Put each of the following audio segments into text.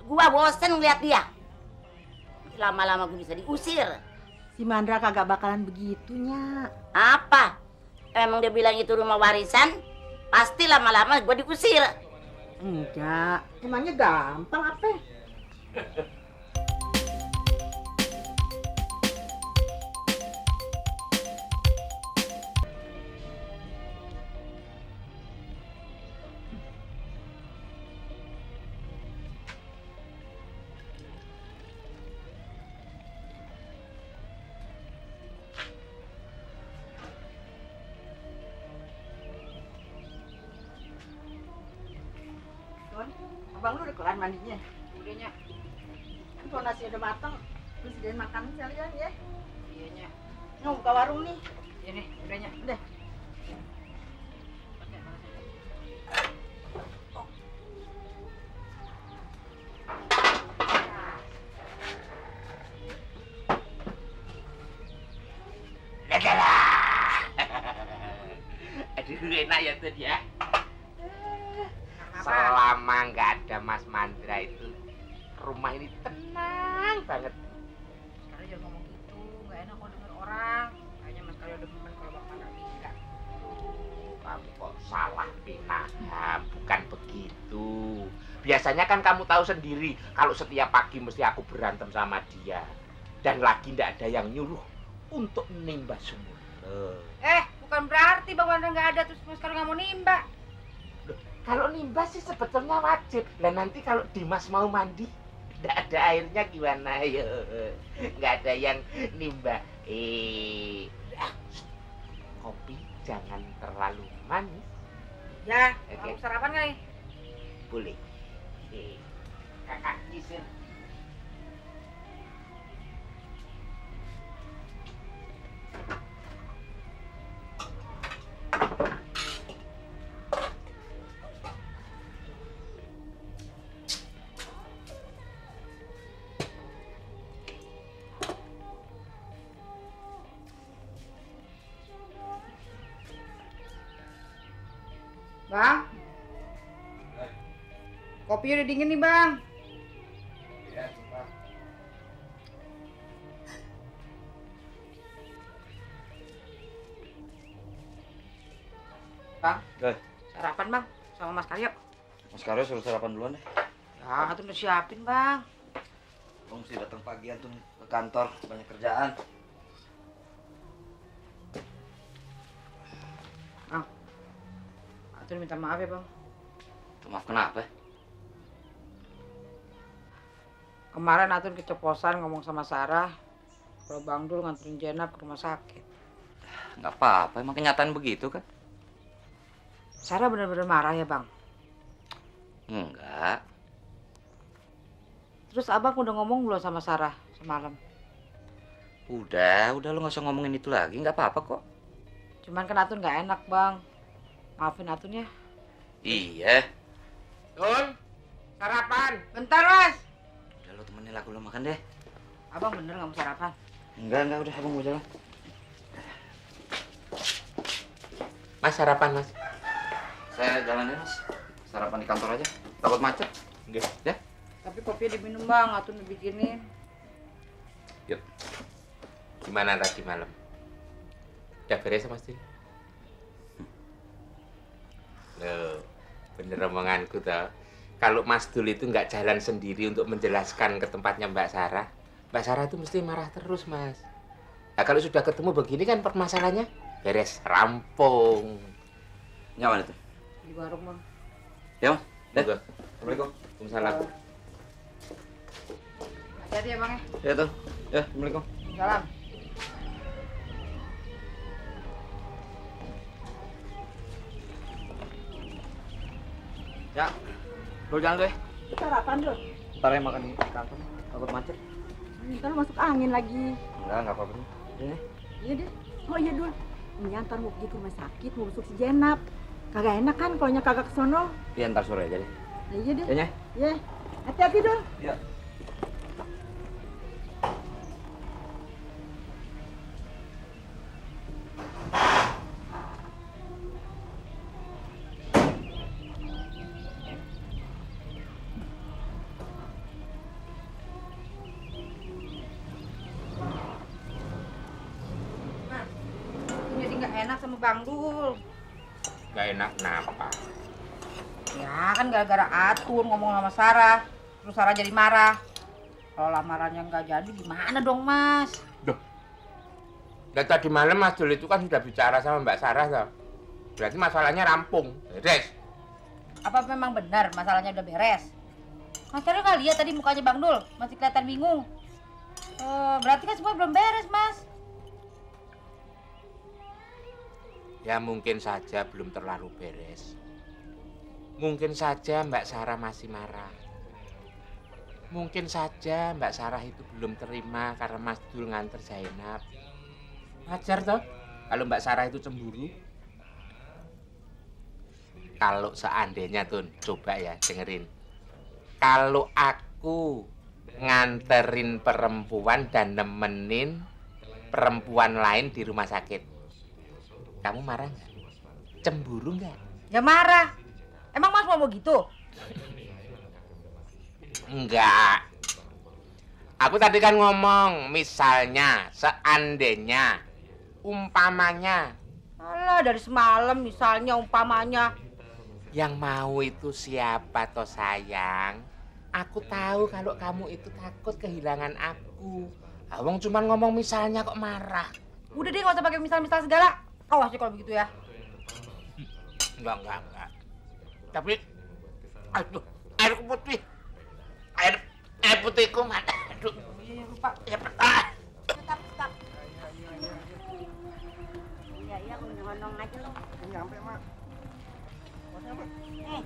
Gua bosen ngeliat dia. Lama-lama gue bisa diusir. Si Mandra kagak bakalan begitunya. Apa? Emang dia bilang itu rumah warisan? Pasti lama-lama gue diusir. Enggak, emangnya gampang apa? Abang lu udah kelar mandinya? Udah, Nyak. Kan kalau nasi udah matang, lu sediain makan sekalian ya. Iya, Nyak. Mau buka warung nih. Iya nih, udah, Nyak. Udah. Aduh, enak ya tuh dia. Apa? Selama nggak ada Mas Mandra itu, rumah ini tenang banget. Sekarang jangan ngomong gitu, nggak enak kalau denger orang. Kayaknya Mas Karyo demen kalau Bang Mandra nikah. Kamu kok salah paham, bukan begitu. Biasanya kan kamu tahu sendiri, kalau setiap pagi mesti aku berantem sama dia. Dan lagi nggak ada yang nyuruh untuk nimbah sumur. Bukan berarti Bang Mandra nggak ada terus Mas Karyo nggak mau nimba. Kalau nimbah sih sebetulnya wajib. Dan nanti kalau Dimas mau mandi, nggak ada airnya gimana ya? Nggak ada yang nimbah. Kopi jangan terlalu manis. Ya, Oke. mau sarapan nggak nih? Boleh. Kakak nyisir. Bang? Kopi udah dingin nih, Bang. Bang, sarapan Bang, sama Mas Karyo. Mas Karyo suruh sarapan duluan deh. Ya, tuh udah siapin Bang. Bang mesti datang pagian tuh ke kantor, banyak kerjaan. Bang, Atun minta maaf ya Bang. Maaf kenapa? Kemarin Atun keceplosan ngomong sama Sarah kalau Bang Dul nganterin Jenab ke rumah sakit. Nggak apa-apa, emang kenyataan begitu kan? Sarah bener-bener marah ya Bang? Enggak. Terus Abang udah ngomong belum sama Sarah semalam? Udah lo nggak usah ngomongin itu lagi, nggak apa-apa kok. Cuman kan Atun nggak enak Bang. Maafin Atun ya. Iya. Tun, sarapan. Bentar Mas. Udah lo temenin aku lo makan deh. Abang bener nggak mau sarapan? Enggak, udah abang mau jalan. Mas sarapan, Mas. Saya jalan ya mas. Sarapan di kantor aja. Takut macet. Nggih. Ya. Tapi kopinya diminum Bang, Atun dibikinin. Yuk. Gimana tadi malam? Udah beres Mas Dul? Loh, bener omonganku toh. Kalau Mas Dul itu nggak jalan sendiri untuk menjelaskan ke tempatnya Mbak Sarah itu mesti marah terus, Mas. Nah, kalau sudah ketemu begini kan permasalahannya beres, rampung. Nyaman itu. Di warung Bang. Ya mas. Monggo. Assalamualaikum. Waalaikumsalam. Hati-hati ya Bang ya. Ya tuh. Ya, assalamualaikum. Salam. Ya. Lo jalan deh. Sarapan dulu. Ntar ya makan di kantor. Takut macet. Ntar lu masuk angin lagi. Enggak apa-apa. Ini. Iya deh. Oh iya dul. Ini ntar mau pergi ke rumah sakit mau besuk si Jenab. Kagak enak kan kalau kagak kesono. Iya ntar sore aja deh. Nah, iya deh. Ya Nyai? Iya. Hati-hati dul. Iya. sama Bang Dul. Gak enak kenapa? Ya kan gara-gara Atun ngomong sama Sarah. Terus Sarah jadi marah. Kalau lamarannya nggak jadi gimana dong Mas? Dan tadi malam Mas Dul itu kan sudah bicara sama Mbak Sarah toh. Berarti masalahnya rampung. Beres. Apa memang benar masalahnya udah beres? Mas Sarah nggak lihat tadi mukanya Bang Dul. Masih kelihatan bingung. Berarti kan semua belum beres Mas. Ya mungkin saja belum terlalu beres. Mungkin saja Mbak Sarah masih marah. Mungkin saja Mbak Sarah itu belum terima karena Mas Dul nganter Zainab. Wajar toh kalau Mbak Sarah itu cemburu. Kalau seandainya Tun, coba ya dengerin. Kalau aku nganterin perempuan dan nemenin perempuan lain di rumah sakit, kamu marah nggak? Cemburu nggak? Ya marah. Emang Mas mau gitu? Enggak. Aku tadi kan ngomong, misalnya, seandainya, umpamanya. Alah dari semalam misalnya umpamanya. Yang mau itu siapa toh sayang? Aku tahu kalau kamu itu takut kehilangan aku. Awang cuma ngomong misalnya kok marah. Udah deh nggak usah pakai misal-misal segala. Awas sih kalau begitu ya. Enggak. Tapi, aduh, air putih. Air putihku mana? Aduh, Iya lupa. ya, Stop. Iya, aku nyonong aja lo. Nyampe, Mak. Eh.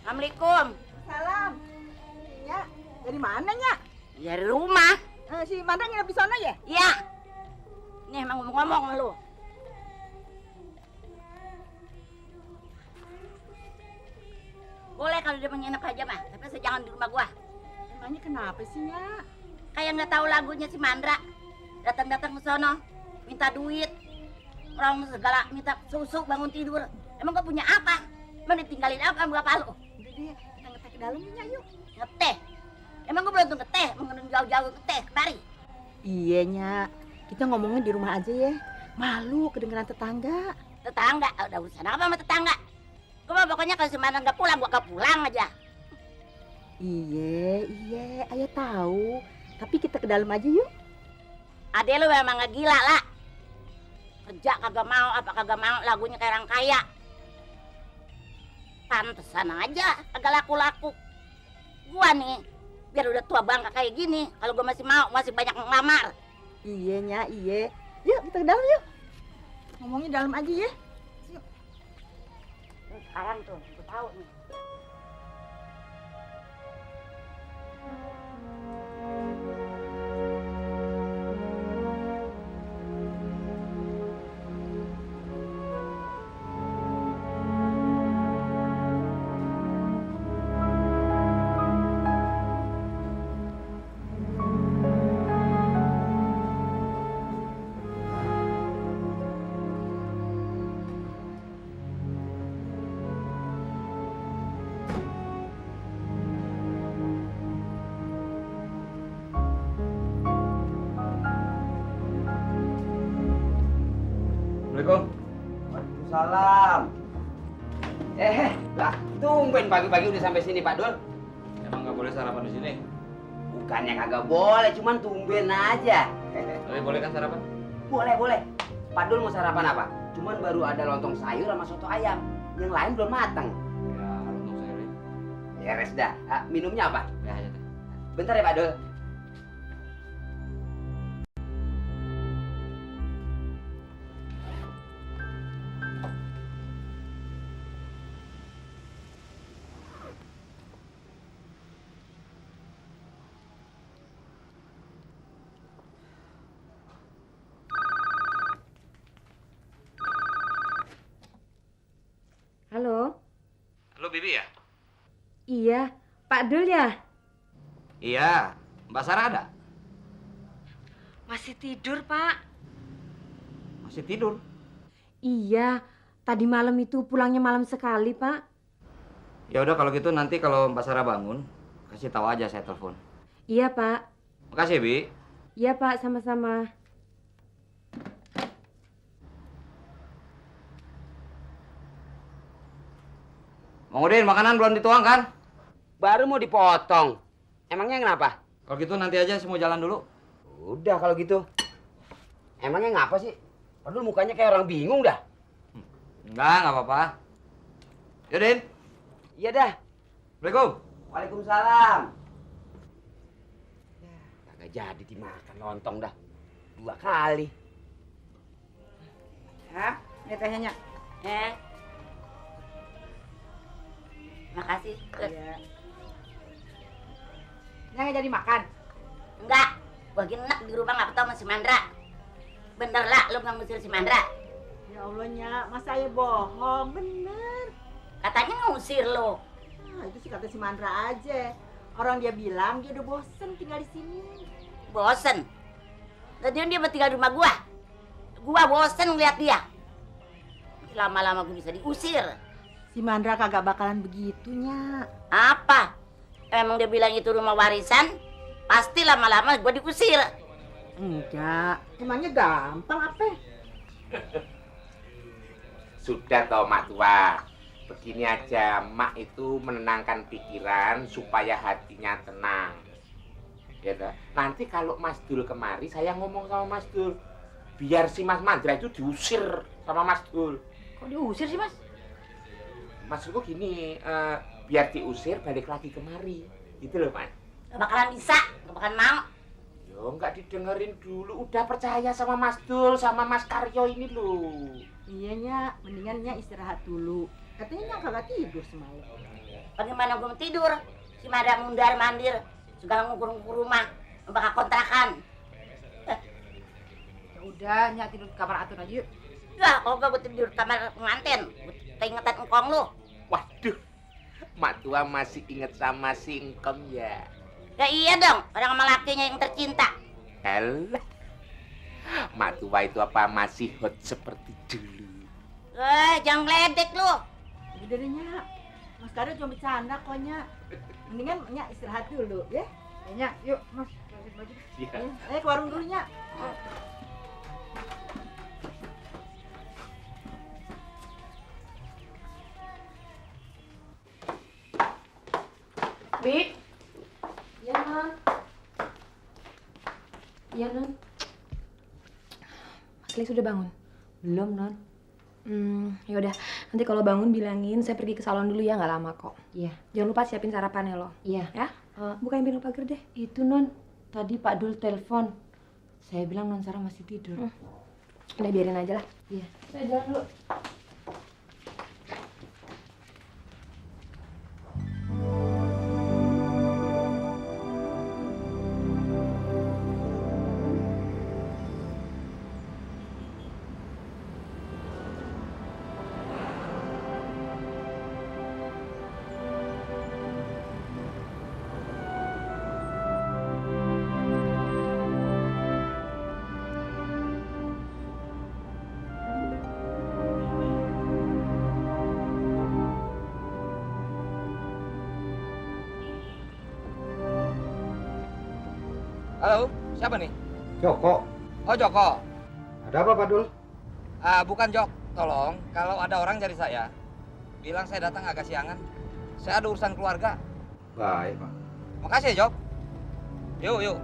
Assalamualaikum. Salam. Ya, dari mana nya? Dari rumah. Si Mandang nginep di sana ya? Iya. Nih emang ngomong-ngomong sama lu. Boleh kalau dia menginap aja mah, tapi asal jangan di rumah gua. Emangnya kenapa sih, Nya? Kayak nggak tahu lagunya si Mandra. Datang-datang ke sono, minta duit. Orang segala minta susu bangun tidur. Emang gua punya apa? Emang ditinggalin apa sama bapak lu? Udah deh, kita ngeteh ke dalam Nya yuk. Ngeteh. Emang gua belum tuh ngeteh, mengenai jauh-jauh ngeteh, kemari. Iya, Nya. Kita ngomongnya di rumah aja ya. Malu kedengeran tetangga. Tetangga, udah urusan apa sama tetangga? Gua mah pokoknya kalau si Mandra nggak pulang, gua nggak pulang aja. Iya, ayah tahu. Tapi kita ke dalam aja yuk. Ade lu memang nggak gila lah. Kerja kagak mau, apa kagak mau, lagunya kayak orang kaya. Pantesan aja kagak laku-laku. Gua nih, biar udah tua bangka kayak gini, kalau gua masih mau, masih banyak ngelamar. Iya, Nya, iya. Yuk, kita ke dalam yuk. Ngomongnya dalam aja ya. Sekarang tuh, gua tahu nih. Assalamualaikum. Waalaikumsalam. Lah, tumben pagi-pagi udah sampai sini, Pak Dul. Emang nggak boleh sarapan di sini? Bukannya kagak boleh, cuman tumben aja. Tapi boleh kan sarapan? Boleh. Pak Dul mau sarapan apa? Cuman baru ada lontong sayur sama soto ayam. Yang lain belum matang. Ya, lontong sayur ya. Beres dah. Minumnya apa? Ya aja teh. Bentar ya, Pak Dul. Halo? Halo Bibi ya? Iya, Pak Dul ya? Iya, Mbak Sarah ada? Masih tidur, Pak. Masih tidur. Iya, tadi malam itu pulangnya malam sekali, Pak. Ya udah kalau gitu nanti kalau Mbak Sarah bangun, kasih tahu aja saya telepon. Iya, Pak. Makasih, Bi. Iya Pak, sama-sama. Mang Udin, makanan belum dituang kan? Baru mau dipotong. Emangnya kenapa? Kalau gitu nanti aja semua jalan dulu. Udah kalau gitu. Emangnya ngapa sih? Padahal mukanya kayak orang bingung dah. Enggak apa-apa. Yudin, Iya dah. Assalamualaikum. Waalaikumsalam. Ya, kagak jadi dimakan lontong dah. 2 kali. Ya, ini tehnya, Nyak. Makasih. Iya. Nyak jadi makan. Enggak, gua enak di rumah nggak betah sama si Mandra. Bener lah, lu nggak ngusir si Mandra. Ya Allah, Nyak, masa saya bohong? Bener. Katanya ngusir lo. Nah, itu sih kata si Mandra aja. Orang dia bilang dia udah bosen tinggal di sini. Bosen. Tadi dia tinggal di rumah gua. Gua bosen ngeliat dia. Lama-lama gua bisa diusir. Si Mandra kagak bakalan begitu, Nyak. Apa? Emang dia bilang itu rumah warisan? Pasti lama-lama gua diusir. Enggak. Emangnya gampang apa? Sudah toh mak tua. Begini aja, mak itu menenangkan pikiran supaya hatinya tenang. Ya toh? Nanti kalau Mas Dul kemari, saya ngomong sama Mas Dul. Biar si Mas Mandra itu diusir sama Mas Dul. Kok diusir sih, Mas? Maksudku gini, biar diusir balik lagi kemari. Gitu loh, Mas. Gak bakalan bisa, gak bakalan mau. Yo, nggak didengerin dulu. Udah percaya sama Mas Dul, sama Mas Karyo ini loh. Iya, Nyak. Mendingan Nyak istirahat dulu. Katanya Nyak kagak tidur semalam. Bagaimana gua mau tidur? Si Mandra mundar-mandir, segala ngukur-ngukur rumah, bakal kontrakan. Ya udah, Nyak tidur di kamar Atun aja yuk. Ya, kalau gua tidur di kamar pengantin, gua keingetan engkong lu. Waduh, mak tua masih inget sama si Engkom ya. Ya iya dong, orang sama lakinya yang tercinta. Alah, mak tua itu apa masih hot seperti dulu? Jangan ngeledek lu. Udah deh, Nyak. Mas Karyo cuma bercanda kok, Nyak. Mendingan Nyak istirahat dulu, ya. Ya, Nyak, yuk, Mas. Ganti baju. Ya. Ayo ke warung dulu, Nyak. Bi. Iya, Non. Iya, Non. Mas Lee sudah bangun? Belum, Non. Ya udah. Nanti kalau bangun bilangin saya pergi ke salon dulu ya, nggak lama kok. Iya. Jangan lupa siapin sarapannya loh. Iya. Ya? Bukain pintu pagar deh. Itu, Non. Tadi Pak Dul telepon. Saya bilang Non Sarah masih tidur. Udah biarin aja lah. Iya. Saya jalan dulu. Halo, siapa nih? Joko, Oh, Joko. ada apa Pak Dul? Bukan Jok, tolong kalau ada orang cari saya, bilang saya datang agak siangan. Saya ada urusan keluarga. Baik Pak. Makasih ya, Jok. Yuk, yuk.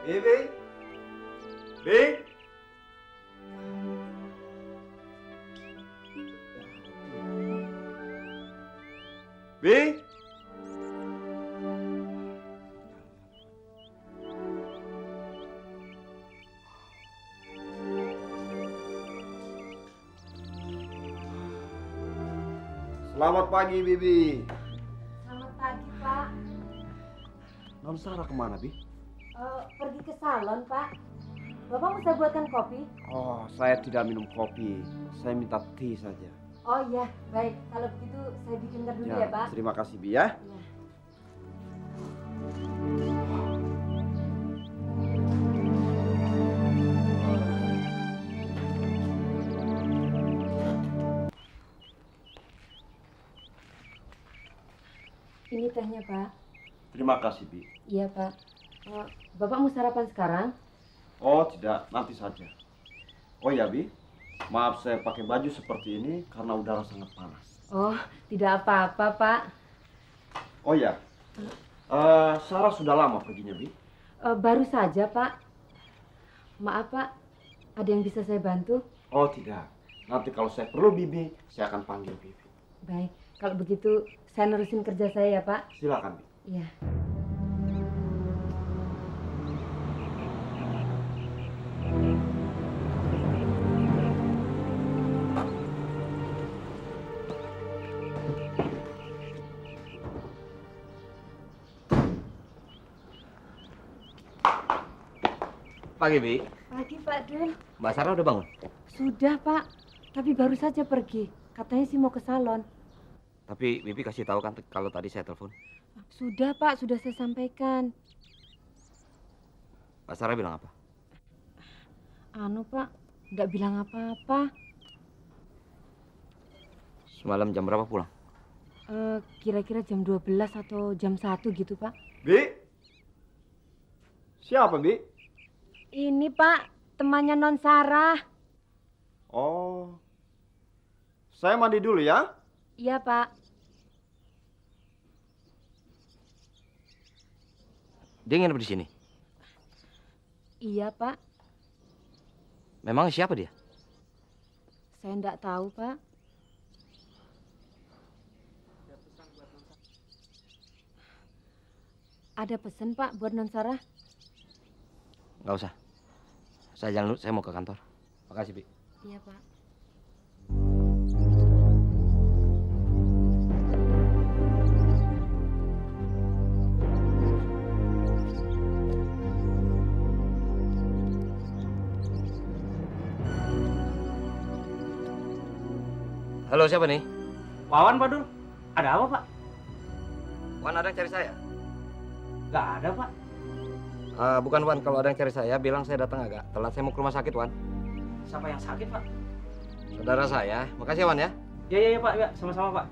Bibi, Bi. Bi. Selamat pagi, Bibi. Selamat pagi, Pak. Non Sarah kemana, Bi? Pergi ke salon, Pak. Bapak mau saya buatkan kopi? Oh, saya tidak minum kopi. Saya minta teh saja. Oh iya, baik. Kalau begitu saya bikinkan dulu ya, Pak. Terima kasih, Bi ya. Iya. Ini tehnya, Pak. Terima kasih, Bi. Iya, Pak. Bapak mau sarapan sekarang? Oh, tidak, nanti saja. Oh ya, Bi. Maaf saya pakai baju seperti ini karena udara sangat panas. Oh, tidak apa-apa, Pak. Oh ya. Sarah sudah lama perginya, Bi? Baru saja, Pak. Maaf, Pak. Ada yang bisa saya bantu? Oh, tidak. Nanti kalau saya perlu Bibi, saya akan panggil Bibi. Baik, kalau begitu saya nerusin kerja saya ya, Pak. Silakan, Bi. Iya. Pagi, Bi. Pagi, Pak Dul. Mbak Sarah udah bangun? Sudah, Pak. Tapi baru saja pergi. Katanya sih mau ke salon. Tapi Bibi kasih tahu kan kalau tadi saya telepon. Sudah, Pak. Sudah saya sampaikan. Mbak Sarah bilang apa? Anu, Pak. Nggak bilang apa-apa. Semalam jam berapa pulang? Kira-kira jam 12 atau jam 1 gitu, Pak. Bi? Siapa, Bi? Ini, Pak. Temannya Non Sarah. Oh. Saya mandi dulu ya. Iya, Pak. Dia nginep di sini. Iya, Pak. Memang siapa dia? Saya nggak tahu, Pak. Ada pesan, Pak, buat Non Sarah? Nggak usah. Saya jalan dulu, saya mau ke kantor. Makasih, Bi. Iya, Pak. Halo, siapa nih? Wawan, Pak Dul. Ada apa, Pak? Wan, ada yang cari saya? Nggak ada, Pak. Bukan, Wan. Kalau ada yang cari saya, bilang saya datang agak telat. Saya mau ke rumah sakit, Wan. Siapa yang sakit, Pak? Saudara saya. Makasih, Wan, ya. Ya, Pak. Ya, sama-sama, Pak.